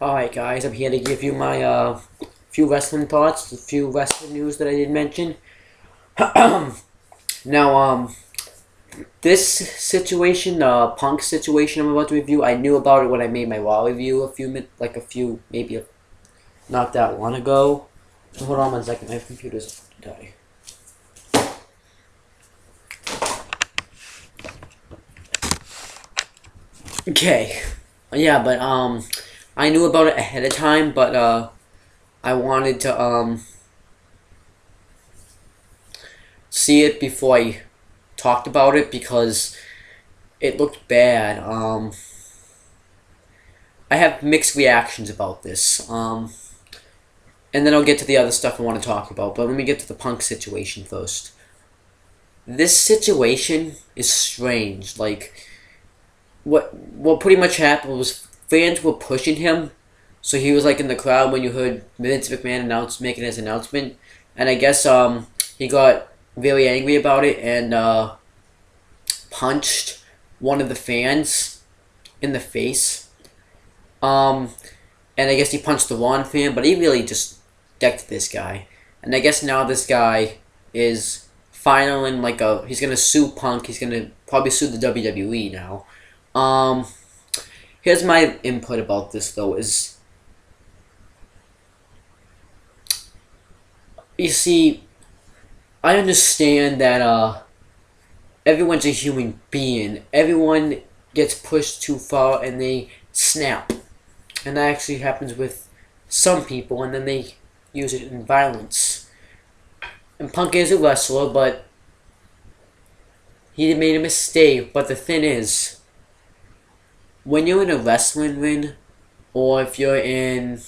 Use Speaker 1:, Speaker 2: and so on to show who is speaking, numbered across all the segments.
Speaker 1: Alright guys, I'm here to give you my few wrestling thoughts, a few wrestling news that I did mention. Now, this situation, the Punk situation I'm about to review, I knew about it when I made my Raw review not that long ago. Hold on 1 second, my computer's dying. Okay, yeah, but I knew about it ahead of time, but I wanted to see it before I talked about it because it looked bad. I have mixed reactions about this. And then I'll get to the other stuff I want to talk about. But let me get to the Punk situation first. This situation is strange. Like, what pretty much happened was fans were pushing him, so he was like in the crowd when you heard Vince McMahon making his announcement, and I guess he got very angry about it and punched one of the fans in the face. And I guess he punched the wrong fan, but he really just decked this guy. And I guess now this guy is filing he's gonna sue Punk. He's gonna probably sue the WWE now. Here's my input about this though is, you see, I understand that everyone's a human being. Everyone gets pushed too far and they snap. And that actually happens with some people, and then they use it in violence. And Punk is a wrestler, but he made a mistake. But the thing is, when you're in a wrestling ring, or if you're in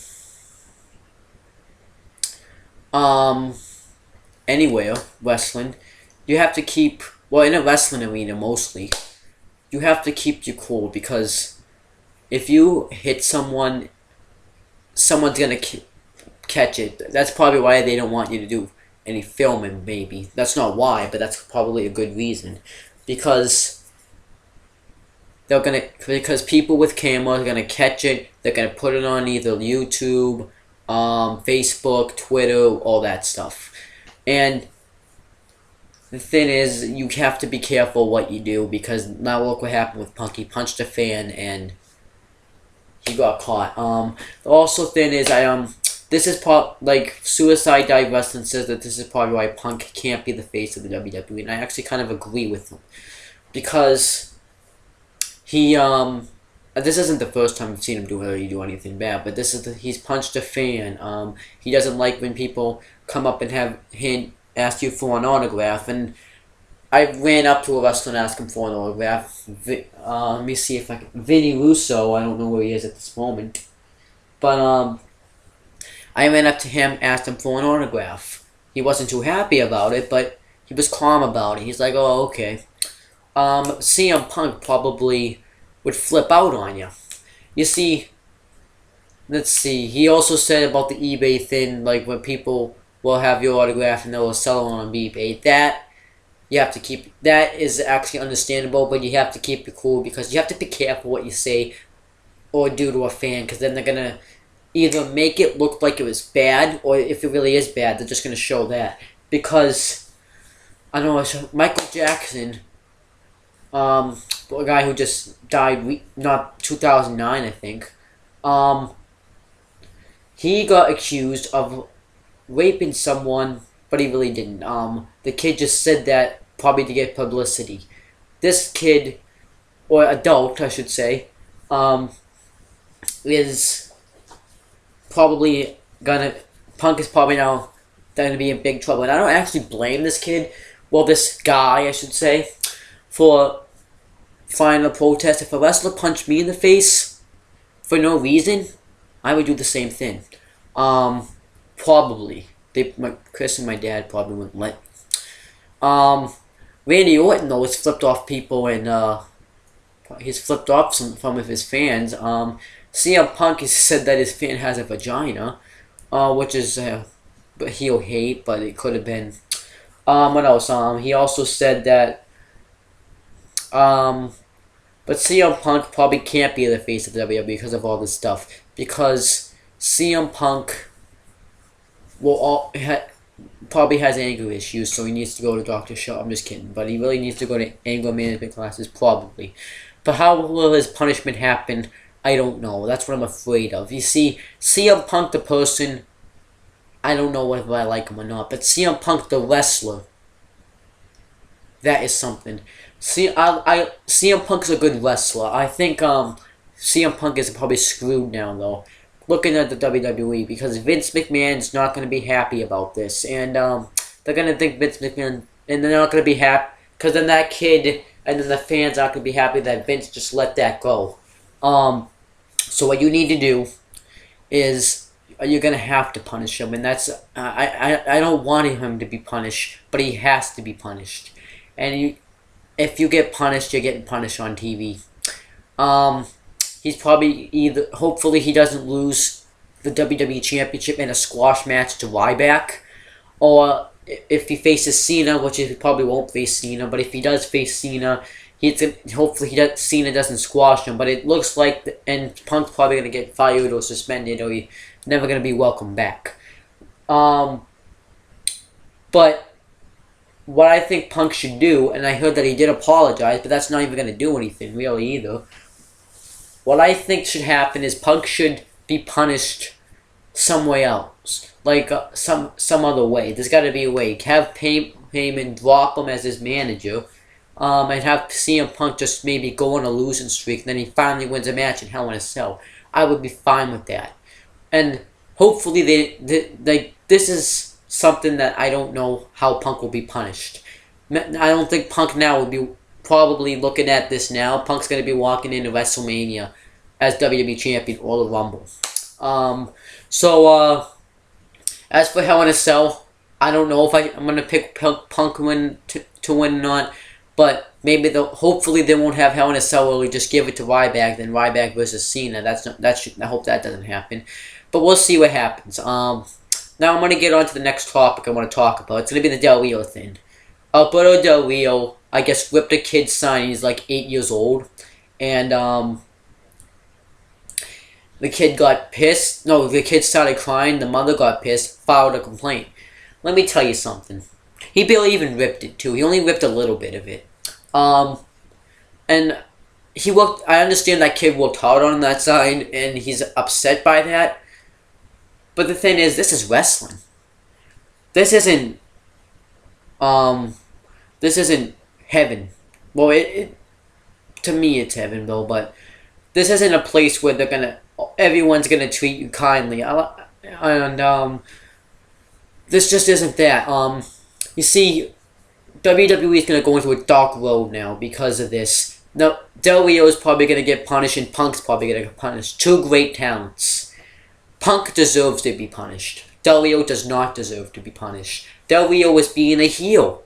Speaker 1: anywhere wrestling, you have to keep, well, in a wrestling arena mostly, you have to keep your cool, because if you hit someone, someone's gonna catch it. That's probably why they don't want you to do any filming, maybe. That's not why, but that's probably a good reason. Because people with cameras are gonna catch it. They're gonna put it on either YouTube, Facebook, Twitter, all that stuff. And the thing is, you have to be careful what you do, because now look what happened with Punk. He punched a fan and he got caught. The also thing is, this is Suicide Dive Wrestling says that this is probably why Punk can't be the face of the WWE, and I actually kind of agree with him, because he this isn't the first time I've seen him do anything bad, but he's punched a fan. He doesn't like when people come up and ask you for an autograph, and I ran up to a wrestler and asked him for an autograph. Let me see if I can. Vinny Russo, I don't know where he is at this moment, but I ran up to him, asked him for an autograph. He wasn't too happy about it, but he was calm about it. He's like, "Oh, okay." CM Punk probably would flip out on you. You see, let's see. He also said about the eBay thing, like when people will have your autograph and they'll sell it on eBay. That is actually understandable, but you have to keep it cool, because you have to be careful what you say or do to a fan, because then they're gonna either make it look like it was bad, or if it really is bad, they're just gonna show that. Because I know Michael Jackson, a guy who just died, not 2009, I think. He got accused of raping someone, but he really didn't. The kid just said that probably to get publicity. This kid, or adult, I should say, is probably Punk is probably now gonna be in big trouble. And I don't actually blame this kid, well, this guy, I should say, for filing a protest. If a wrestler punched me in the face for no reason, I would do the same thing. Probably. Chris and my dad probably wouldn't let. Randy Orton, though, has flipped off people, and he's flipped off some of his fans. CM Punk has said that his fan has a vagina, which is heel hate, but it could have been. What else? He also said that But CM Punk probably can't be the face of the WWE because of all this stuff. Because CM Punk probably has anger issues, so he needs to go to Dr. Shaw. I'm just kidding. But he really needs to go to anger management classes, probably. But how will his punishment happen? I don't know. That's what I'm afraid of. You see, CM Punk the person, I don't know whether I like him or not, but CM Punk the wrestler, that is something. CM Punk's a good wrestler. I think CM Punk is probably screwed now, though, looking at the WWE, because Vince McMahon's not going to be happy about this, and they're going to think Vince McMahon, and they're not going to be happy, because then that kid, and then the fans aren't going to be happy that Vince just let that go. So what you need to do is, you're going to have to punish him, and that's, I don't want him to be punished, but he has to be punished. And if you get punished, you're getting punished on TV. He's probably hopefully he doesn't lose the WWE Championship in a squash match to Ryback. Or if he faces Cena, which he probably won't face Cena, but if he does face Cena, hopefully Cena doesn't squash him. But it looks like, and Punk's probably going to get fired or suspended, or he's never going to be welcomed back. But what I think Punk should do, and I heard that he did apologize, but that's not even going to do anything really either. What I think should happen is Punk should be punished somewhere else, like some other way. There's got to be a way. Have Heyman drop him as his manager, and have CM Punk just maybe go on a losing streak, and then he finally wins a match in Hell in a Cell. I would be fine with that, and hopefully this is something that I don't know how Punk will be punished. I don't think Punk now will be probably looking at this now. Punk's going to be walking into WrestleMania as WWE Champion or the Rumble. As for Hell in a Cell, I don't know if I'm going to pick Punk to win or not, but maybe hopefully they won't have Hell in a Cell where we just give it to Ryback, then Ryback versus Cena. I hope that doesn't happen. But we'll see what happens. Now I'm going to get on to the next topic I want to talk about. It's going to be the Del Rio thing. Alberto Del Rio, I guess, ripped a kid's sign. He's like 8 years old. And the kid got pissed. No, the kid started crying. The mother got pissed, filed a complaint. Let me tell you something. He barely even ripped it, too. He only ripped a little bit of it. And I understand that kid worked hard on that sign, and he's upset by that. But the thing is, this is wrestling. This isn't heaven. Well, to me it's heaven though, but this isn't a place where everyone's gonna treat you kindly. This just isn't that. You see, WWE is gonna go into a dark road now because of this. Now, Del Rio is probably gonna get punished, and Punk's probably gonna get punished. Two great talents. Punk deserves to be punished. Del Rio does not deserve to be punished. Del Rio is being a heel.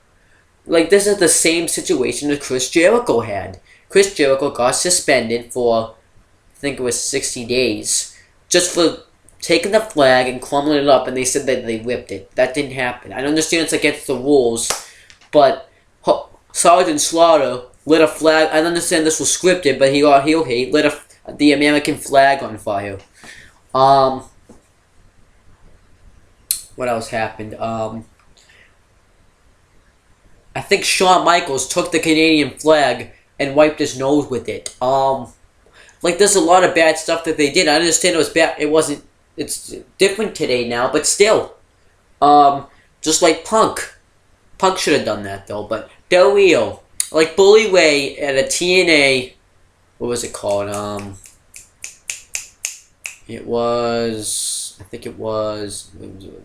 Speaker 1: Like, this is the same situation that Chris Jericho had. Chris Jericho got suspended for, I think it was 60 days, just for taking the flag and crumbling it up, and they said that they ripped it. That didn't happen. I understand it's against the rules, but Sergeant Slaughter lit a flag. I understand this was scripted, but he lit the American flag on fire. What else happened? I think Shawn Michaels took the Canadian flag and wiped his nose with it. Like, there's a lot of bad stuff that they did. I understand it was bad. It's different today now, but still. Just like Punk. Punk should have done that, though. But Del Rio, like Bully Ray at a TNA, what was it called? I think it was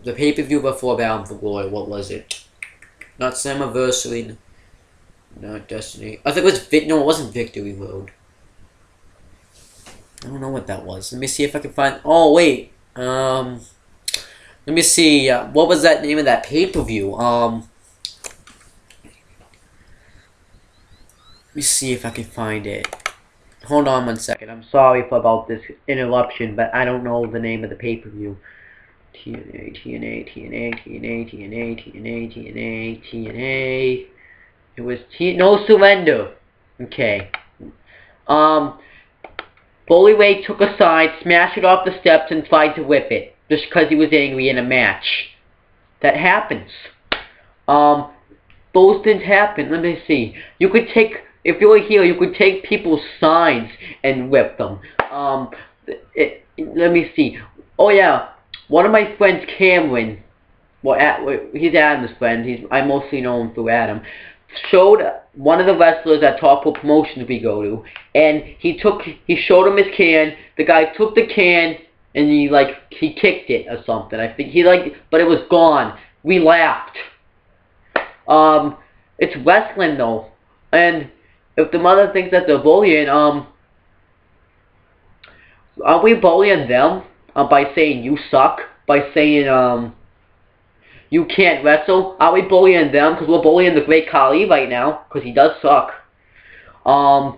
Speaker 1: the pay-per-view before Bound for Glory. What was it? Not Summerversary. Not Destiny. I think it was no, it wasn't Victory Road. I don't know what that was. Let me see if I can find. Oh wait. Let me see. What was that name of that pay-per-view? Let me see if I can find it. Hold on 1 second. I'm sorry about this interruption, but I don't know the name of the pay-per-view. TNA. It was No Surrender. Okay. Bully Ray took a sign, smashed it off the steps, and tried to whip it just because he was angry in a match. That happens. Those things happen. Let me see. You could take, if you were here, you could take people's signs and whip them. Let me see. Oh yeah, one of my friends, Cameron. Well, he's Adam's friend. I mostly know him through Adam. Showed one of the wrestlers at Top Rope Promotions we go to, and he showed him his can. The guy took the can and he kicked it or something. I think but it was gone. We laughed. It's wrestling though, and if the mother thinks that they're bullying, are we bullying them by saying you suck? By saying you can't wrestle? Are we bullying them because we're bullying the Great Khali right now because he does suck? And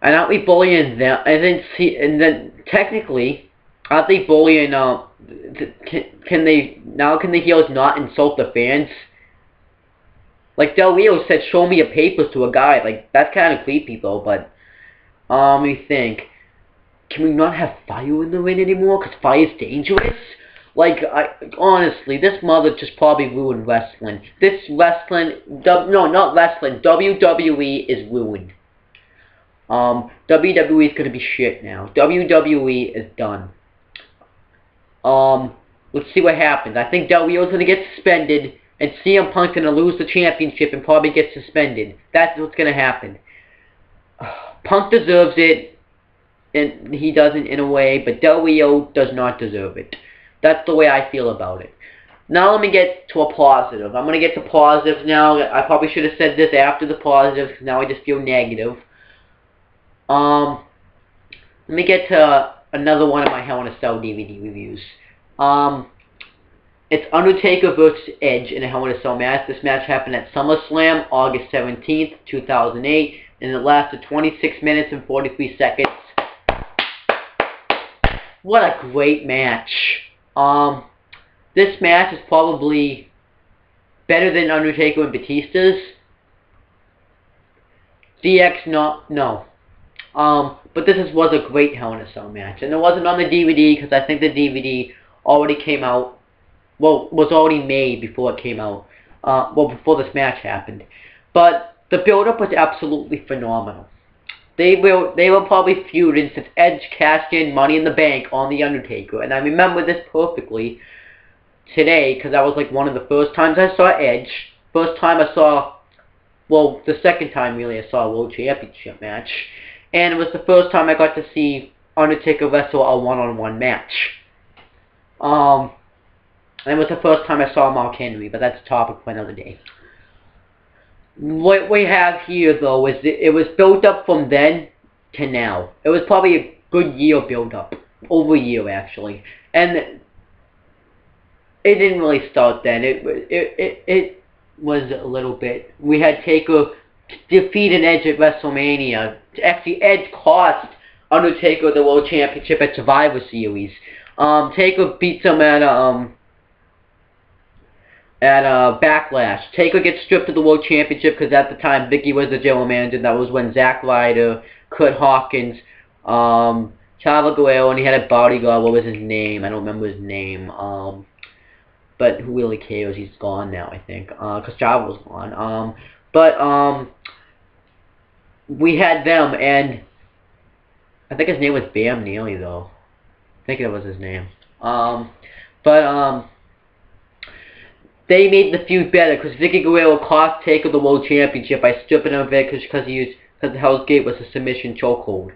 Speaker 1: aren't we bullying them? And then technically, aren't they bullying? Can the heels not insult the fans? Like Del Rio said, "Show me your papers" to a guy. Like that's kind of creepy though. But let me think. Can we not have fire in the ring anymore? Because fire's dangerous. Like, honestly, this mother just probably ruined wrestling. This wrestling, no, not wrestling, WWE is ruined. WWE is going to be shit now. WWE is done. Let's see what happens. I think Del Rio's going to get suspended, and CM Punk's going to lose the championship and probably get suspended. That's what's going to happen. Punk deserves it, and he doesn't in a way, but Del Rio does not deserve it. That's the way I feel about it. Now let me get to a positive. I'm going to get to positives now. I probably should have said this after the positives, because now I just feel negative. Let me get to another one of my Hell in a Cell DVD reviews. It's Undertaker versus Edge in a Hell in a Cell match. This match happened at SummerSlam, August 17th, 2008, and it lasted 26 minutes and 43 seconds. What a great match. This match is probably better than Undertaker and Batista's. DX, no. But this was a great Hell in a Cell match. And it wasn't on the DVD, because I think the DVD already came out, well, was already made before it came out. Well, before this match happened. But the build-up was absolutely phenomenal. They were probably feuding since Edge cashed in Money in the Bank on The Undertaker. And I remember this perfectly today, because that was like one of the first times I saw Edge. First time I saw, well, the second time really I saw a World Championship match. And it was the first time I got to see Undertaker wrestle a one-on-one match. And it was the first time I saw Mark Henry, but that's a topic for another day. What we have here, though, is it was built up from then to now. It was probably a good year build up. Over a year, actually. And it didn't really start then. It was a little bit. We had Taker defeat an Edge at WrestleMania. Actually, Edge cost Undertaker the World Championship at Survivor Series. Taker beats him at Backlash. Taker gets stripped of the World Championship because at the time Vicky was the general manager. That was when Zack Ryder, Kurt Hawkins, Chavo Guerrero, and he had a bodyguard. What was his name? I don't remember his name. But who really cares? He's gone now, I think. Because Chavo was gone. But we had them, and I think his name was Bam Neely, though. I think that was his name. They made the feud better because Vicky Guerrero cost Taker the World Championship by stripping him of it because the Hell's Gate was a submission chokehold.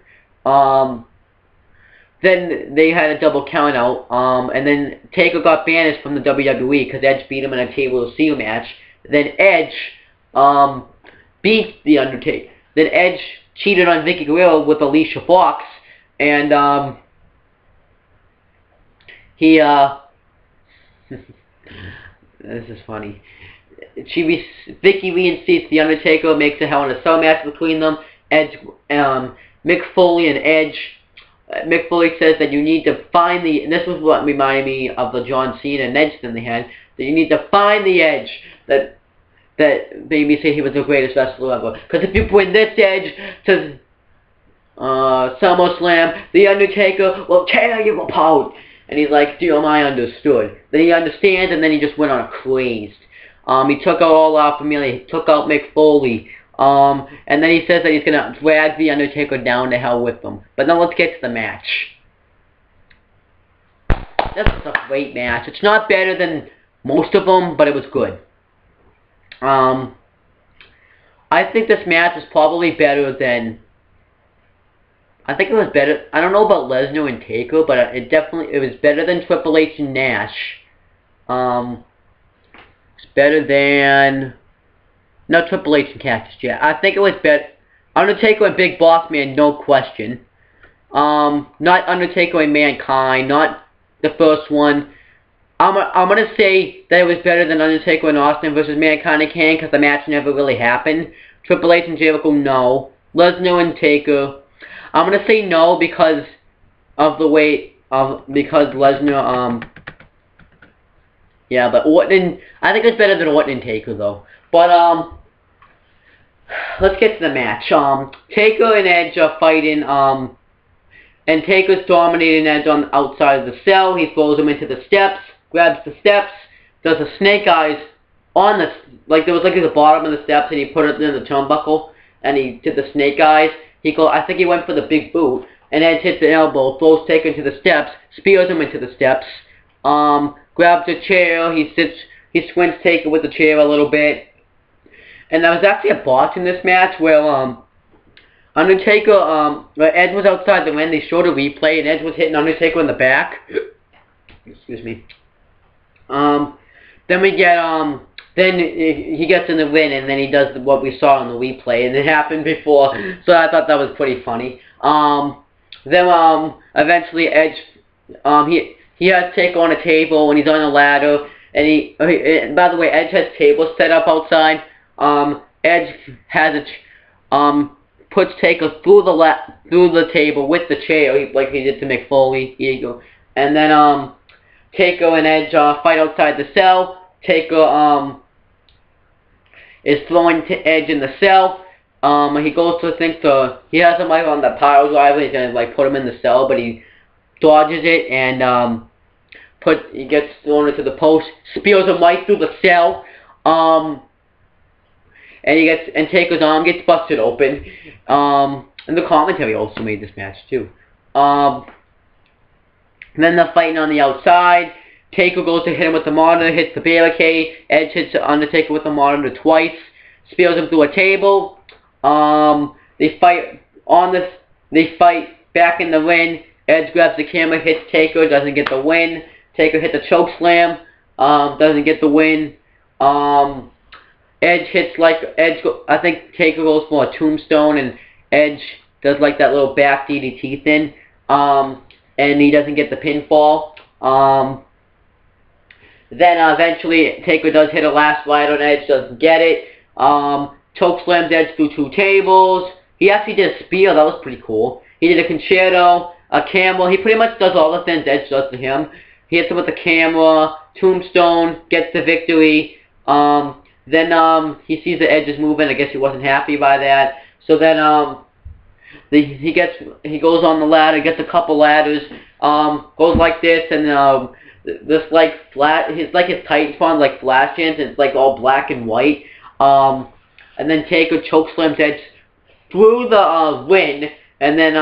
Speaker 1: Then they had a double count out, and then Taker got banished from the WWE because Edge beat him in a Table of Steel match. Then Edge beat The Undertaker. Then Edge cheated on Vicky Guerrero with Alicia Fox, and he this is funny. Vicky reinstates The Undertaker, makes a Hell in a Cell match between them. Edge, Mick Foley and Edge. Mick Foley says that you need to find the, and this was what reminded me of the John Cena and Edge thing they had, that you need to find the Edge that made me say he was the greatest wrestler ever. Because if you bring this Edge to Summerslam, The Undertaker will tear you apart. And he's like, deal, I understood. Then he understands, and then he just went on a craze. He took out all our family. He took out Mick Foley. And then he says that he's going to drag The Undertaker down to hell with him. But now let's get to the match. This was a great match. It's not better than most of them, but it was good. I think this match was probably better than... I think it was better... I don't know about Lesnar and Taker, but it was better than Triple H and Nash. It's better than... No, Triple H and Cactus Jack. I think it was better... Undertaker and Big Boss Man, no question. Not Undertaker and Mankind, not the first one. I'm gonna say that it was better than Undertaker and Austin versus Mankind and Kane, because the match never really happened. Triple H and Jericho, no. Lesnar and Taker, I'm gonna say no because of the way because Lesnar, yeah, but Orton, I think it's better than Orton and Taker though. But let's get to the match. Taker and Edge are fighting, and Taker's dominating Edge on the outside of the cell. He throws him into the steps, grabs the steps, does a snake eyes on the, like there was like at the bottom of the steps, and he put it in the turnbuckle, and he did the snake eyes. I think he went for the big boot, and Edge hits the elbow, throws Taker into the steps, spears him into the steps, grabs a chair, he swings Taker with the chair a little bit. And there was actually a botch in this match where Undertaker, where Edge was outside the ring. They showed a replay, and Edge was hitting Undertaker in the back. Excuse me. Then we get, then he gets in the ring, and then he does what we saw in the replay, and it happened before, so I thought that was pretty funny. Then, eventually Edge, he has Taker on a table, and he's on a ladder, and by the way, Edge has tables set up outside. Edge has puts Taker through the table with the chair, like he did to Mick Foley. Here you go. And then Taker and Edge fight outside the cell. Taker is throwing Edge in the cell. He goes to he has him like on the pile driver. He's gonna like put him in the cell, but he dodges it and he gets thrown into the post. Spears him right through the cell. And Taker's arm gets busted open. And the commentary also made this match too. And then they're fighting on the outside. Taker goes to hit him with the monitor, hits the barricade. Edge hits the Undertaker with the monitor twice. Spears him through a table. They fight back in the ring. Edge grabs the camera, hits Taker, doesn't get the win. Taker hits a choke slam, doesn't get the win. Edge hits I think Taker goes for a tombstone, and Edge does like that little back DDT thing, and he doesn't get the pinfall. Then eventually Taker does hit a last ride on Edge, doesn't get it. Choke slams Edge through 2 tables. He actually did a spear, that was pretty cool. He did a concerto, a camera. He pretty much does all the things Edge does to him. He hits him with the camera, tombstone, gets the victory. Then he sees the Edge is moving. I guess he wasn't happy by that. So then he goes on the ladder, gets a couple ladders, goes like this, and this like his Titan spawn like flashes, and it's like all black and white. And then Taker chokeslams Edge through the ring, and then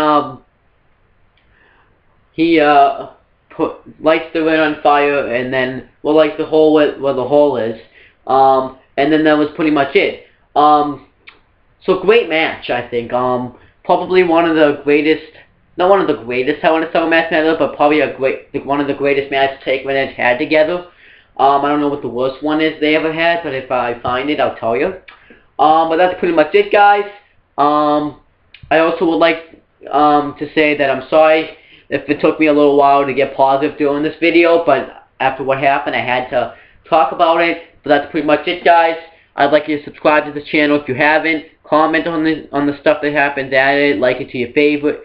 Speaker 1: he lights the ring on fire, and then like the hole where the hole is. And then that was pretty much it. So great match, I think. Probably one of the greatest, not one of the greatest I want to sell match ever, but probably one of the greatest matches Taker and Edge had together. I don't know what the worst one is they ever had, but if I find it, I'll tell you. But that's pretty much it, guys. I also would like to say that I'm sorry if it took me a little while to get positive during this video, but after what happened, I had to talk about it. But that's pretty much it, guys. I'd like you to subscribe to the channel if you haven't. Comment on the stuff that happens. Add it, like it to your favorite.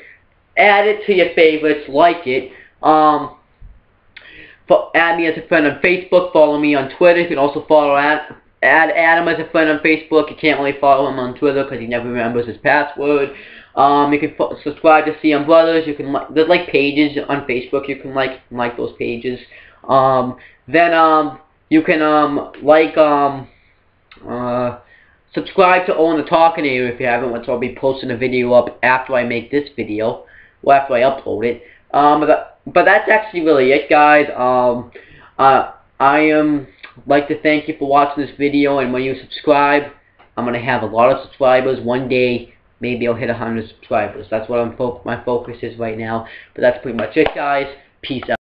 Speaker 1: Add it to your favorites. Like it. Add me as a friend on Facebook. Follow me on Twitter. You can also follow add Adam as a friend on Facebook. You can't really follow him on Twitter because he never remembers his password. You can subscribe to CM Brothers. You can there's like pages on Facebook. You can like those pages. Then you can subscribe to Own the Talking Area if you haven't, which I'll be posting a video up after I make this video, or after I upload it. But that's actually really it, guys. I like to thank you for watching this video, and when you subscribe, I'm gonna have a lot of subscribers. One day, maybe I'll hit 100 subscribers. That's what my focus is right now. But that's pretty much it, guys. Peace out.